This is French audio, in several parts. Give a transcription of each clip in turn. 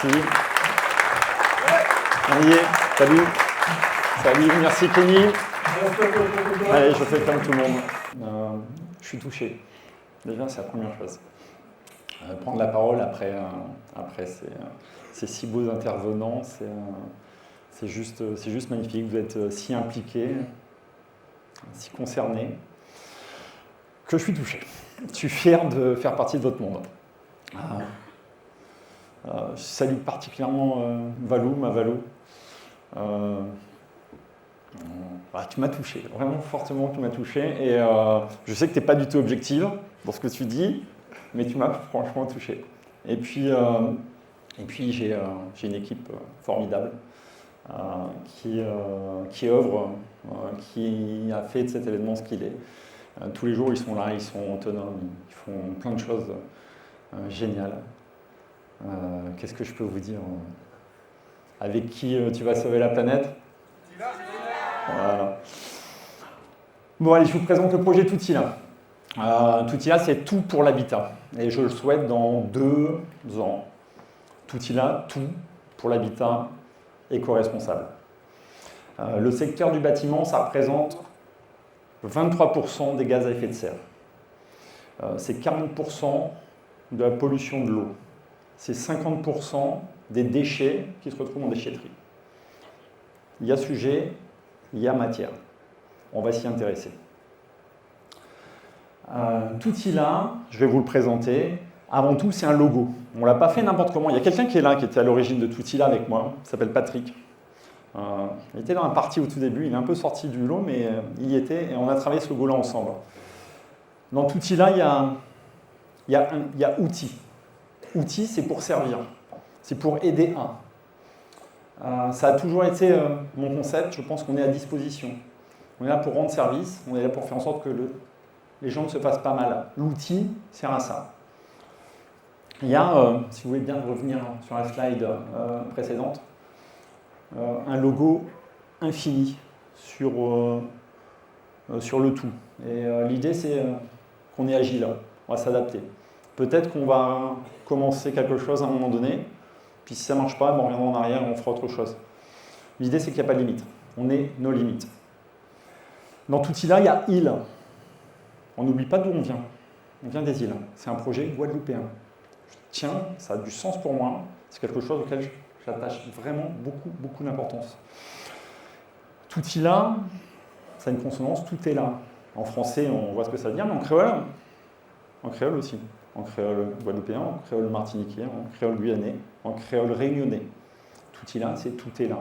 Merci. Salut. Salut, merci Kenny. Allez, je fais comme tout le monde. Je suis touché. Déjà, c'est la première chose. Prendre la parole après ces si beaux intervenants, c'est juste magnifique. Vous êtes si impliqués, si concernés, que je suis touché. Je suis fier de faire partie de votre monde. Je salue particulièrement Valou, ma Valou. Tu m'as touché, vraiment fortement tu m'as touché. Et je sais que tu n'es pas du tout objective dans ce que tu dis, mais tu m'as franchement touché. Et puis j'ai une équipe formidable qui œuvre, qui a fait de cet événement ce qu'il est. Tous les jours, ils sont là, ils sont autonomes, ils font plein de choses géniales. Qu'est-ce que je peux vous dire? Avec qui tu vas sauver la planète? Voilà. Bon, allez, je vous présente le projet Toutila. Toutila, c'est tout pour l'habitat. Et je le souhaite dans 2 ans. Toutila, tout pour l'habitat éco-responsable. Le secteur du bâtiment, ça représente 23% des gaz à effet de serre. C'est 40% de la pollution de l'eau. C'est 50% des déchets qui se retrouvent en déchetterie. Il y a sujet, il y a matière. On va s'y intéresser. Toutila, je vais vous le présenter. Avant tout, c'est un logo. On ne l'a pas fait n'importe comment. Il y a quelqu'un qui est là, qui était à l'origine de Toutila avec moi, il s'appelle Patrick. Il était dans un parti au tout début, il est un peu sorti du lot, mais il y était, et on a travaillé ce logo-là ensemble. Dans Toutila, il y a outils. Outils, c'est pour servir. C'est pour aider à. Ça a toujours été mon concept, je pense qu'on est à disposition. On est là pour rendre service, on est là pour faire en sorte que les gens ne se fassent pas mal. L'outil sert à ça. Il y a, si vous voulez bien revenir sur la slide précédente, un logo infini sur le tout. Et l'idée, c'est qu'on est agile, on va s'adapter. Peut-être qu'on va commencer quelque chose à un moment donné, puis si ça ne marche pas, on reviendra en arrière et on fera autre chose. L'idée, c'est qu'il n'y a pas de limite. On est nos limites. Dans Toutila, il y a île. On n'oublie pas d'où on vient. On vient des îles. C'est un projet guadeloupéen. Tiens, ça a du sens pour moi. C'est quelque chose auquel j'attache vraiment beaucoup d'importance. Toutila, ça a une consonance, tout est là. En français, on voit ce que ça veut dire, mais en créole aussi. En créole guadeloupéen, en créole martiniquais, en créole guyanais, en créole réunionnais. Toutila, c'est tout est là.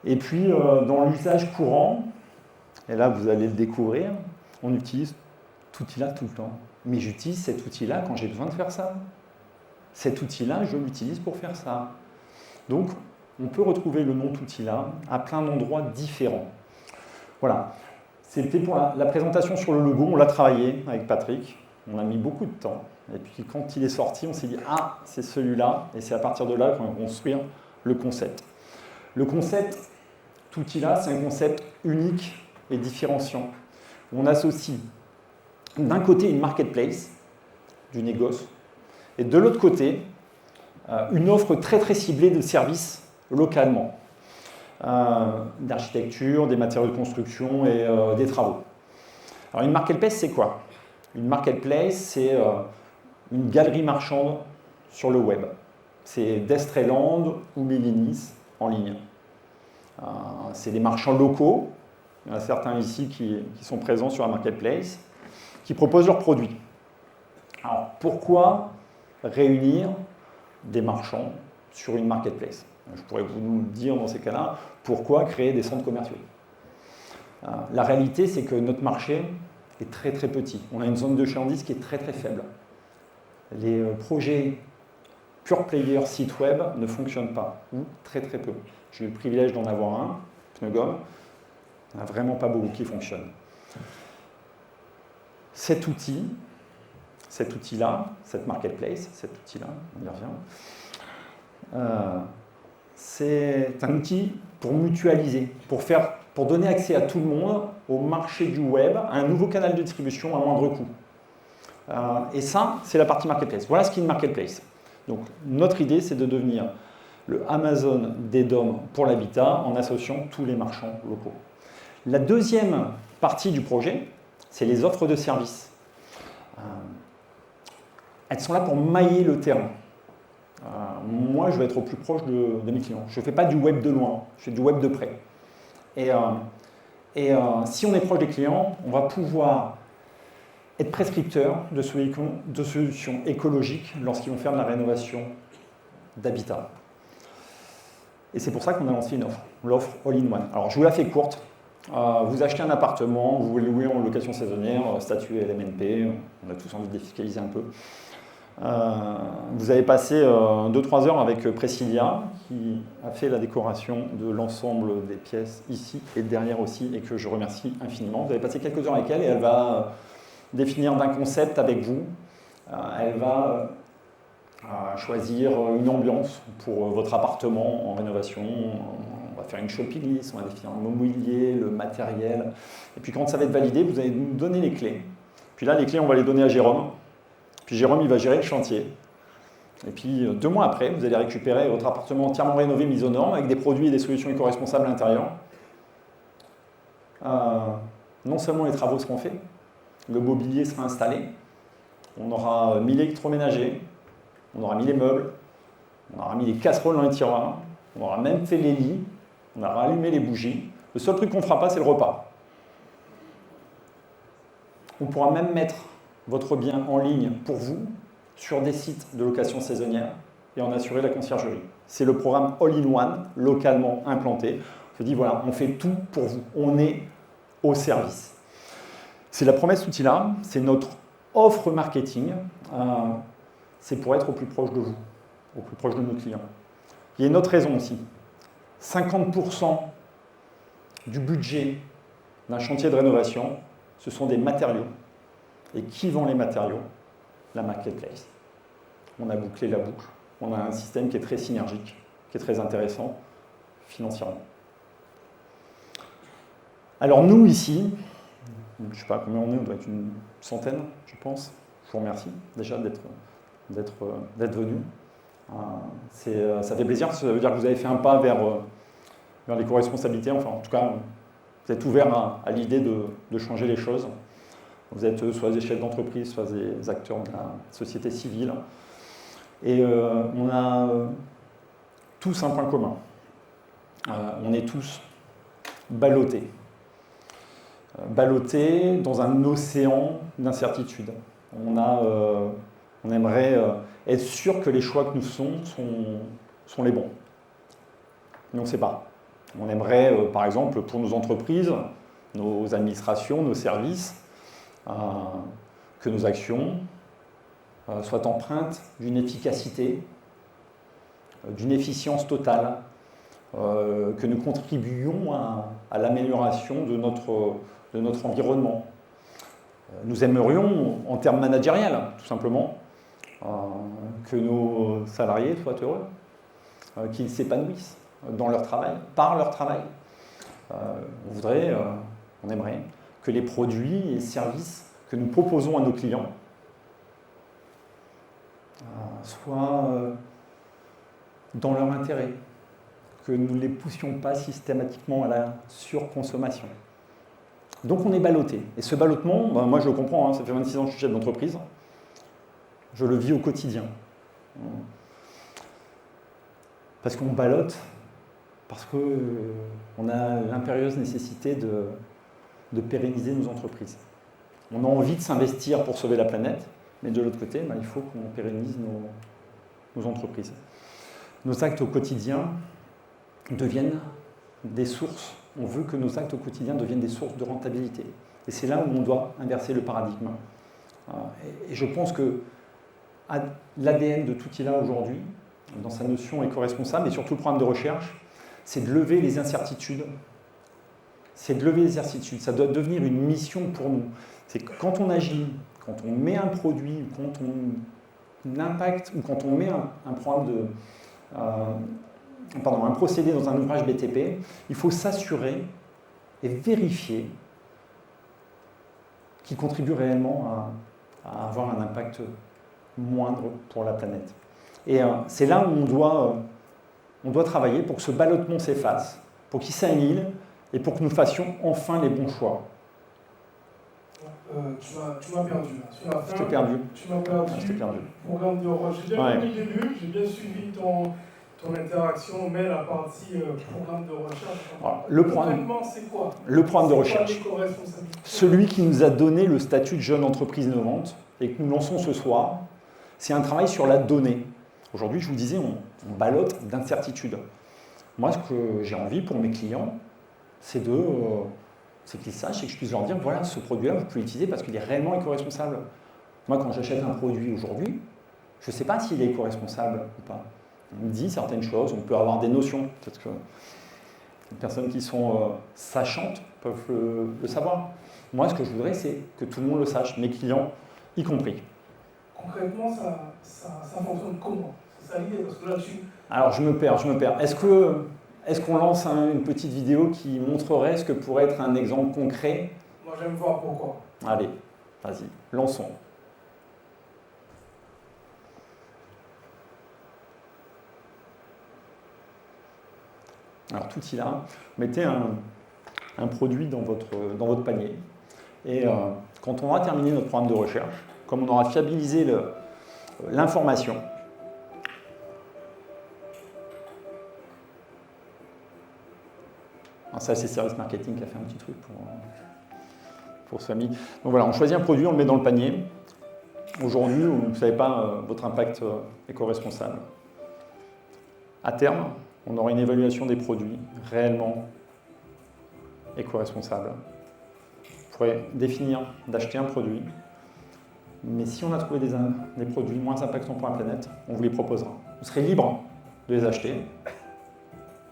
Et puis, dans l'usage courant, et là vous allez le découvrir, on utilise Toutila tout le temps. Mais j'utilise cet outil-là quand j'ai besoin de faire ça. Cet outil-là, je l'utilise pour faire ça. Donc, on peut retrouver le nom Toutila à plein d'endroits différents. Voilà. C'était pour la présentation sur le logo. On l'a travaillé avec Patrick. On a mis beaucoup de temps. Et puis, quand il est sorti, on s'est dit « Ah, c'est celui-là ». Et c'est à partir de là qu'on va construire le concept. Le concept Toutila, c'est un concept unique et différenciant. On associe d'un côté une marketplace, du négoce, et de l'autre côté, une offre très ciblée de services localement, d'architecture, des matériaux de construction et des travaux. Alors une marketplace, c'est quoi? Une marketplace, c'est une galerie marchande sur le web. C'est Destreland ou Milinis en ligne. C'est des marchands locaux, il y en a certains ici qui sont présents sur la marketplace, qui proposent leurs produits. Alors, pourquoi réunir des marchands sur une marketplace? Je pourrais vous dire dans ces cas-là, pourquoi créer des centres commerciaux? La réalité, c'est que notre marché est très petit. On a une zone de chalandise qui est très faible. Les projets pure player site web ne fonctionnent pas, ou très peu. J'ai eu le privilège d'en avoir un, Pneugom, il n'y en a vraiment pas beaucoup qui fonctionnent. Cet outil-là, cette marketplace, cet outil-là, on y revient, c'est un outil pour mutualiser, pour donner accès à tout le monde au marché du web, à un nouveau canal de distribution à moindre coût. Et ça, c'est la partie marketplace. Voilà ce qu'est une marketplace. Donc notre idée, c'est de devenir le Amazon des DOM pour l'habitat en associant tous les marchands locaux. La deuxième partie du projet, c'est les offres de services. Elles sont là pour mailler le terrain. Moi, je vais être au plus proche de mes clients. Je ne fais pas du web de loin, je fais du web de près. Et si on est proche des clients, on va pouvoir être prescripteur de solutions écologiques lorsqu'ils vont faire de la rénovation d'habitat. Et c'est pour ça qu'on a lancé une offre, l'offre All-in-One. Alors, je vous la fais courte. Vous achetez un appartement, vous le louez en location saisonnière, statut LMNP, on a tous envie de défiscaliser un peu. Vous avez passé 2-3 heures avec Priscilla, qui a fait la décoration de l'ensemble des pièces ici et derrière aussi, et que je remercie infiniment. Vous avez passé quelques heures avec elle et elle va définir d'un concept avec vous. Elle va choisir une ambiance pour votre appartement en rénovation. On va faire une shopping list, on va définir le mobilier, le matériel. Et puis quand ça va être validé, vous allez nous donner les clés. Puis là, les clés, on va les donner à Jérôme. Puis Jérôme, il va gérer le chantier. Et puis 2 mois après, vous allez récupérer votre appartement entièrement rénové, mis aux normes, avec des produits et des solutions éco-responsables à l'intérieur. Non seulement les travaux seront faits, le mobilier sera installé, on aura mis l'électroménager, on aura mis les meubles, on aura mis les casseroles dans les tiroirs, on aura même fait les lits, on aura allumé les bougies. Le seul truc qu'on ne fera pas, c'est le repas. On pourra même mettre votre bien en ligne pour vous sur des sites de location saisonnière et en assurer la conciergerie. C'est le programme All-in-One, localement implanté. On se dit, voilà, on fait tout pour vous. On est au service. C'est la promesse cet outil-là, c'est notre offre marketing. C'est pour être au plus proche de vous, au plus proche de nos clients. Il y a une autre raison aussi. 50% du budget d'un chantier de rénovation, ce sont des matériaux. Et qui vend les matériaux? La marketplace. On a bouclé la boucle. On a un système qui est très synergique, qui est très intéressant financièrement. Alors nous ici, je ne sais pas combien on doit être une centaine, je pense. Je vous remercie déjà d'être venu. Ça fait plaisir, ça veut dire que vous avez fait un pas vers l'éco-responsabilité. Enfin, en tout cas, vous êtes ouvert à l'idée de changer les choses. Vous êtes soit des chefs d'entreprise, soit des acteurs de la société civile. Et on a tous un point commun. On est tous ballottés. Ballottés dans un océan d'incertitudes. On aimerait être sûr que les choix que nous faisons sont les bons. Mais on ne sait pas. On aimerait, par exemple, pour nos entreprises, nos administrations, nos services, que nos actions soient empreintes d'une efficacité, d'une efficience totale, que nous contribuions à l'amélioration de notre environnement. Nous aimerions, en termes managériels, tout simplement, que nos salariés soient heureux, qu'ils s'épanouissent dans leur travail, par leur travail. On aimerait que les produits et services que nous proposons à nos clients soient dans leur intérêt, que nous ne les poussions pas systématiquement à la surconsommation. Donc on est ballotté. Et ce ballottement, moi je le comprends, ça fait 26 ans que je suis chef d'entreprise, je le vis au quotidien. Parce qu'on ballotte, parce qu'on a l'impérieuse nécessité de pérenniser nos entreprises. On a envie de s'investir pour sauver la planète, mais de l'autre côté, il faut qu'on pérennise nos entreprises. Nos actes au quotidien deviennent des sources. On veut que nos actes au quotidien deviennent des sources de rentabilité. Et c'est là où on doit inverser le paradigme. Et je pense que l'ADN de tout ILA aujourd'hui, dans sa notion éco-responsable, et surtout le programme de recherche, c'est de lever les incertitudes. C'est de lever les incertitudes. Ça doit devenir une mission pour nous. C'est que quand on agit, quand on met un produit, ou quand on impacte, ou quand on met un programme un procédé dans un ouvrage BTP, il faut s'assurer et vérifier qu'il contribue réellement à avoir un impact moindre pour la planète. Et c'est là où on doit travailler pour que ce ballottement s'efface, pour qu'il s'annule et pour que nous fassions enfin les bons choix. Tu m'as perdu là. Sur la fin, Je t'ai perdu. Tu m'as perdu. Je t'ai perdu. Programme de recherche. J'ai bien compris le début, j'ai bien suivi ton interaction, mais la partie programme de recherche. Alors, concrètement, c'est quoi? Le programme de recherche. L'éco-responsabilité. Celui qui nous a donné le statut de jeune entreprise innovante et que nous lançons ce soir, c'est un travail sur la donnée. Aujourd'hui, je vous disais, on ballotte d'incertitudes. Moi, ce que j'ai envie pour mes clients, c'est qu'ils sachent et que je puisse leur dire, voilà, ce produit-là, vous pouvez l'utiliser parce qu'il est réellement éco-responsable. Moi, quand j'achète un produit aujourd'hui, je ne sais pas s'il est éco-responsable ou pas. On me dit certaines choses, on peut avoir des notions. Peut-être que les personnes qui sont sachantes peuvent le savoir. Moi, ce que je voudrais, c'est que tout le monde le sache, mes clients y compris. Concrètement, ça fonctionne comment? C'est ça l'idée, parce que là, Alors, je me perds. Est-ce qu'on lance une petite vidéo qui montrerait ce que pourrait être un exemple concret? Moi, j'aime voir pourquoi. Allez, vas-y, lançons. Alors, tout y là, mettez un produit dans votre panier. Et quand on aura terminé notre programme de recherche, comme on aura fiabilisé l'information, ça, c'est Service Marketing qui a fait un petit truc pour Samy. Donc voilà, on choisit un produit, on le met dans le panier. Aujourd'hui, vous ne savez pas votre impact éco-responsable. À terme, on aura une évaluation des produits réellement éco-responsables. On pourrait définir d'acheter un produit, mais si on a trouvé des produits moins impactants pour la planète, on vous les proposera. Vous serez libre de les acheter.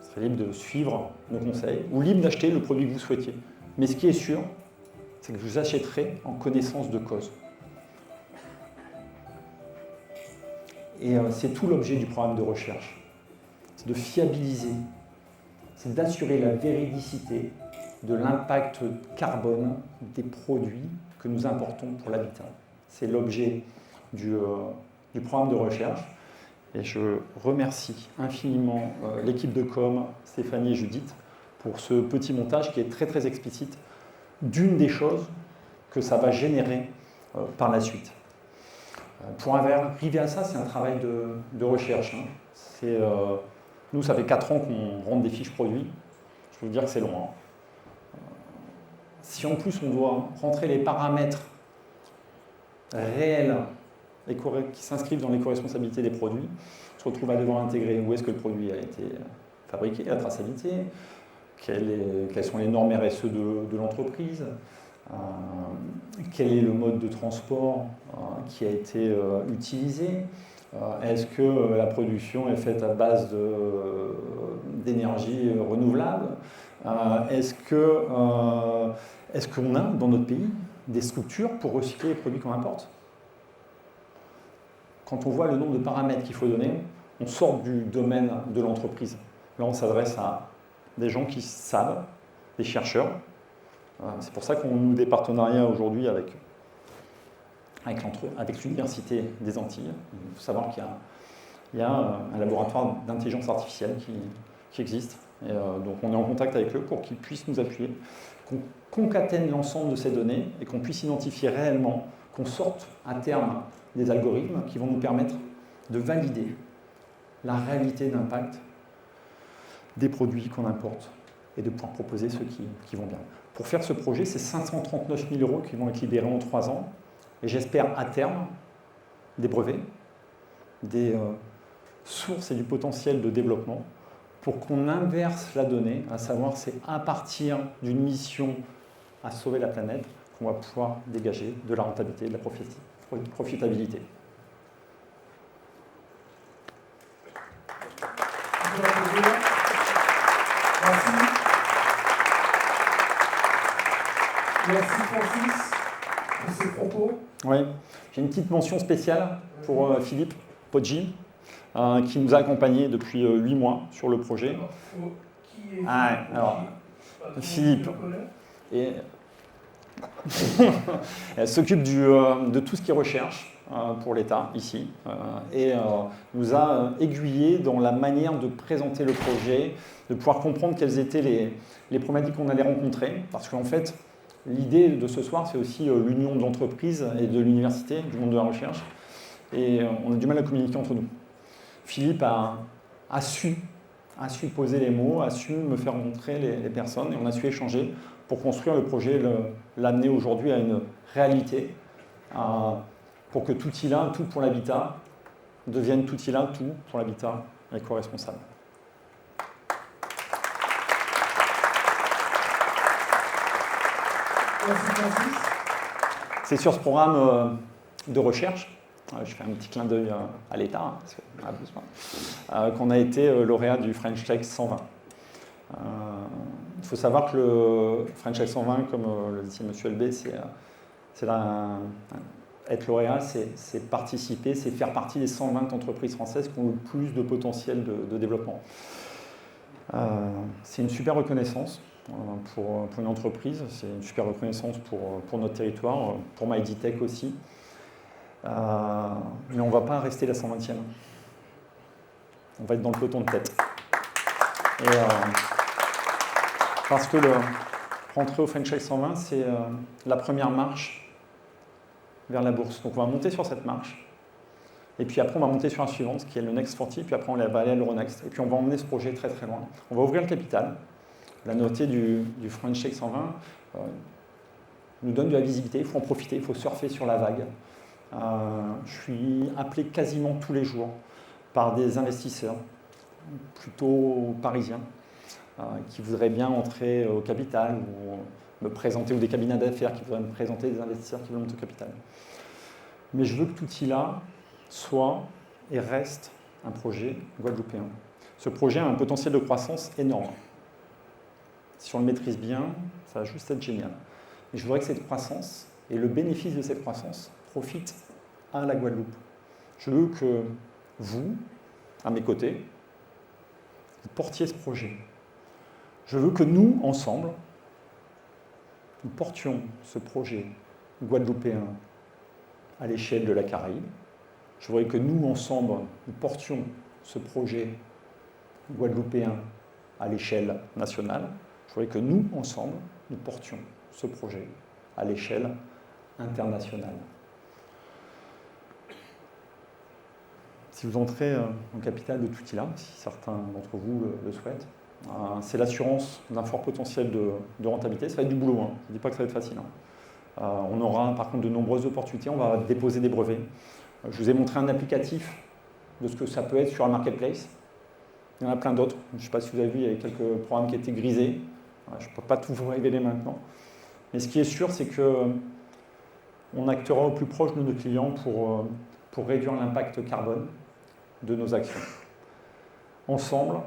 Vous serez libre de suivre nos conseils ou libre d'acheter le produit que vous souhaitiez. Mais ce qui est sûr, c'est que vous achèterez en connaissance de cause. Et c'est tout l'objet du programme de recherche. C'est de fiabiliser, c'est d'assurer la véridicité de l'impact carbone des produits que nous importons pour l'habitat. C'est l'objet du programme de recherche. Et je remercie infiniment l'équipe de com, Stéphanie et Judith, pour ce petit montage qui est très très explicite d'une des choses que ça va générer par la suite. Pour arriver à ça, c'est un travail de recherche. Hein. Nous, ça fait 4 ans qu'on rentre des fiches produits. Je peux vous dire que c'est long. Hein. Si en plus on doit rentrer les paramètres réels qui s'inscrivent dans l'éco-responsabilité des produits, on se retrouve à devoir intégrer où est-ce que le produit a été fabriqué, la traçabilité, quelles sont les normes RSE de l'entreprise, quel est le mode de transport qui a été utilisé, est-ce que la production est faite à base d'énergie renouvelable, est-ce qu'on a dans notre pays des structures pour recycler les produits qu'on importe? Quand on voit le nombre de paramètres qu'il faut donner, on sort du domaine de l'entreprise. Là, on s'adresse à des gens qui savent, des chercheurs. C'est pour ça qu'on noue des partenariats aujourd'hui avec l'Université des Antilles. Il faut savoir qu'il y a un laboratoire d'intelligence artificielle qui existe. Et donc on est en contact avec eux pour qu'ils puissent nous appuyer, qu'on concatène l'ensemble de ces données et qu'on puisse identifier réellement, qu'on sorte à terme des algorithmes qui vont nous permettre de valider la réalité d'impact des produits qu'on importe et de pouvoir proposer ceux qui vont bien. Pour faire ce projet, c'est 539 000 € qui vont être libérés en 3 ans et j'espère à terme des brevets, des sources et du potentiel de développement pour qu'on inverse la donnée, à savoir c'est à partir d'une mission à sauver la planète qu'on va pouvoir dégager de la rentabilité, de la profitabilité. Merci. Merci Francis pour ces propos. Oui, j'ai une petite mention spéciale pour Philippe Poggi, qui nous a accompagnés depuis 8 mois sur le projet. Qui est alors, Philippe. Elle s'occupe de tout ce qui est recherche, pour l'État, ici, et nous a aiguillés dans la manière de présenter le projet, de pouvoir comprendre quelles étaient les problématiques qu'on allait rencontrer, parce qu'en fait, l'idée de ce soir, c'est aussi l'union de l'entreprise et de l'université, du monde de la recherche, et on a du mal à communiquer entre nous. Philippe a su poser les mots, a su me faire montrer les personnes, et on a su échanger pour construire le projet, l'amener aujourd'hui à une réalité, pour que tout ILA, tout pour l'habitat, devienne tout ILA, tout pour l'habitat éco-responsable. C'est sur ce programme de recherche, je fais un petit clin d'œil à l'État, parce qu'on a besoin, qu'on a été lauréat du French Tech 120. Il faut savoir que le French Tech 120, comme le dit M. LB, être lauréat, c'est participer, c'est faire partie des 120 entreprises françaises qui ont le plus de potentiel de développement. C'est une super reconnaissance pour une entreprise, c'est une super reconnaissance pour notre territoire, pour MyDtech aussi. Mais on ne va pas rester la 120e. On va être dans le peloton de tête. Et, parce que rentrer au French Tech 120, c'est la première marche vers la bourse. Donc on va monter sur cette marche. Et puis après, on va monter sur la suivante, qui est le Next 40. Puis après, on va aller à l'Euronext. Et puis on va emmener ce projet très très loin. On va ouvrir le capital. La nouveauté du French Tech 120 nous donne de la visibilité. Il faut en profiter, il faut surfer sur la vague. Je suis appelé quasiment tous les jours par des investisseurs, plutôt parisiens, qui voudraient bien entrer au capital ou me présenter, ou des cabinets d'affaires qui voudraient me présenter des investisseurs qui veulent monter au capital. Mais je veux que tout ILA soit et reste un projet guadeloupéen. Ce projet a un potentiel de croissance énorme. Si on le maîtrise bien, ça va juste être génial. Mais je voudrais que cette croissance et le bénéfice de cette croissance profite à la Guadeloupe. Je veux que vous, à mes côtés, vous portiez ce projet. Je veux que nous, ensemble, nous portions ce projet guadeloupéen à l'échelle de la Caraïbe. Je voudrais que nous, ensemble, nous portions ce projet guadeloupéen à l'échelle nationale. Je voudrais que nous, ensemble, nous portions ce projet à l'échelle internationale. Si vous entrez en capital de tout ILA, si certains d'entre vous le souhaitent, c'est l'assurance d'un fort potentiel de rentabilité. Ça va être du boulot, hein. Je ne dis pas que ça va être facile. On aura par contre de nombreuses opportunités, on va déposer des brevets. Je vous ai montré un applicatif de ce que ça peut être sur un marketplace. Il y en a plein d'autres. Je ne sais pas si vous avez vu, il y avait quelques programmes qui étaient grisés. Je ne peux pas tout vous révéler maintenant. Mais ce qui est sûr, c'est qu'on actera au plus proche de nos clients pour réduire l'impact carbone de nos actions. Ensemble,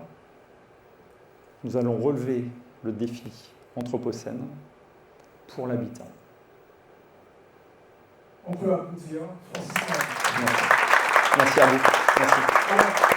nous allons relever le défi anthropocène pour l'habitat. On peut applaudir. Merci à vous. Merci.